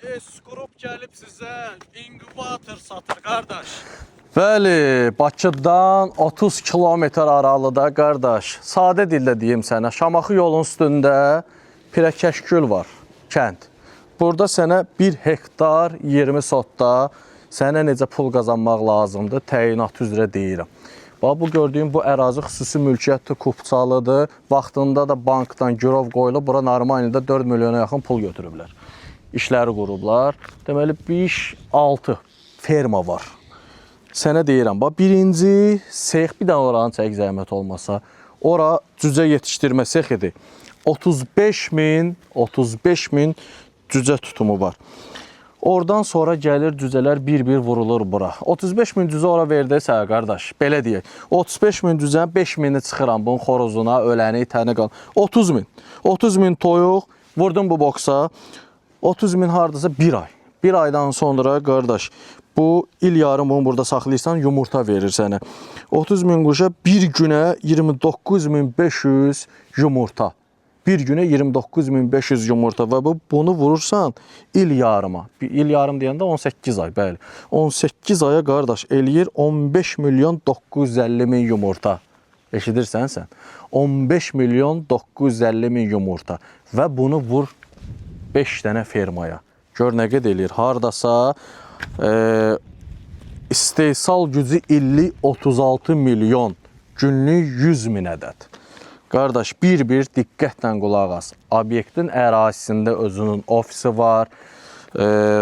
S-Group gəlib sizə inkubator satır, qardaş. Bəli, Bakıdan 30 kilometr aralıda, qardaş. Sadə dildə deyim sənə, Şamaxı yolun üstündə Pirəkəşgül var, kənd. Burada sənə 1 hektar 20 sotda sənə necə pul qazanmaq lazımdır, təyinat üzrə deyirəm. Bax, bu gördüyüm bu ərazi xüsusi mülkiyyətdir, kupçalıdır. Vaxtında da bankdan girov qoyulub, bura normal ildə 4 milyona yaxın pul götürüblər. İşləri qurublar. Deməli, 5-6 ferma var. Sənə deyirəm, bax, birinci sex, bir dənə oranı çək zəhmət olmasa, ora cücə yetişdirmə sexidir. 35 min cücə tutumu var. Oradan sonra gəlir cücələr bir-bir vurulur bura. 35 min cüzə ora verdiysə, qardaş, belə deyək. 35 min cüzənin 5 mini çıxıram bunun xoruzuna, öləni, itəni qal. 30 min. 30 min toyuq vurdum bu boksa. 30 min hardasa bir ay. Bir aydan sonra, qardaş, bu il yarım bunu burada saxlayırsan, yumurta verir sənə. 30 min quşa bir günə 29.500 yumurta. Bir günə 29.500 yumurta və bunu vurursan il yarıma. İl yarım deyəndə 18 ay, bəli. 18 aya, qardaş, eləyir 15 milyon 950 min yumurta. Eşidirsən sən? 15 milyon 950 min yumurta və bunu vur 5 dənə fermaya. Gör nə qədər eləyir. Hardasa istehsal gücü illik 36 milyon, günlük 100 min ədəd. Qardaş, bir-bir diqqətlə qulaq as. Obyektin ərazisində özünün ofisi var,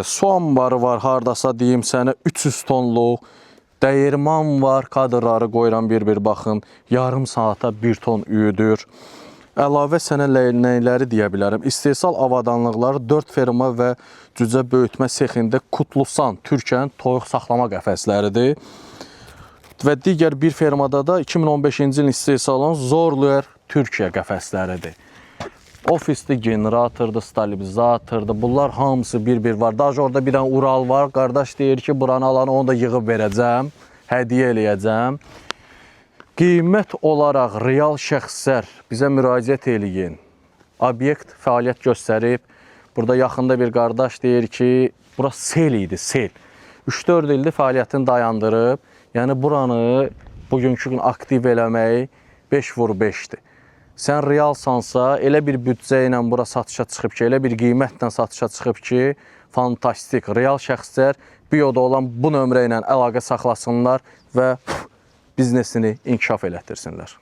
su ambarı var, hardasa deyim sənə 300 tonluq, dəyirman var, kadrları qoyuram bir-bir baxın, yarım saata 1 ton üyüdür. Əlavə sənə nəyləri deyə bilərəm. İstehsal avadanlıqları 4 ferma və cücə böyütmə sexində Kutlusan, Türkiyənin toyuq saxlama qəfəsləridir. Və digər bir fermada da 2015-ci ilin istehsal olan Zorluer Türkiyə qəfəsləridir. Ofisli generatordur, stabilizatordur. Bunlar hamısı bir-bir var. Daha orada bir dənə Ural var. Qardaş deyir ki, buranı alanı onu da yığıb verəcəm, hədiyyə eləyəcəm. Qiymət olaraq real şəxslər bizə müraciət eləyin. Obyekt fəaliyyət göstərib. Burada yaxında bir qardaş deyir ki, bura sel idi, sel. 3-4 ildir fəaliyyətini dayandırıb. Yəni, buranı bugünkü gün aktiv eləmək 5x5'dir. Sən realsansa, elə bir büdcə ilə bura satışa çıxıb ki, elə bir qiymətlə satışa çıxıb ki, fantastik, real şəxslər bioda olan bu nömrə ilə əlaqə saxlasınlar və biznesini inkişaf elətdirsinlər.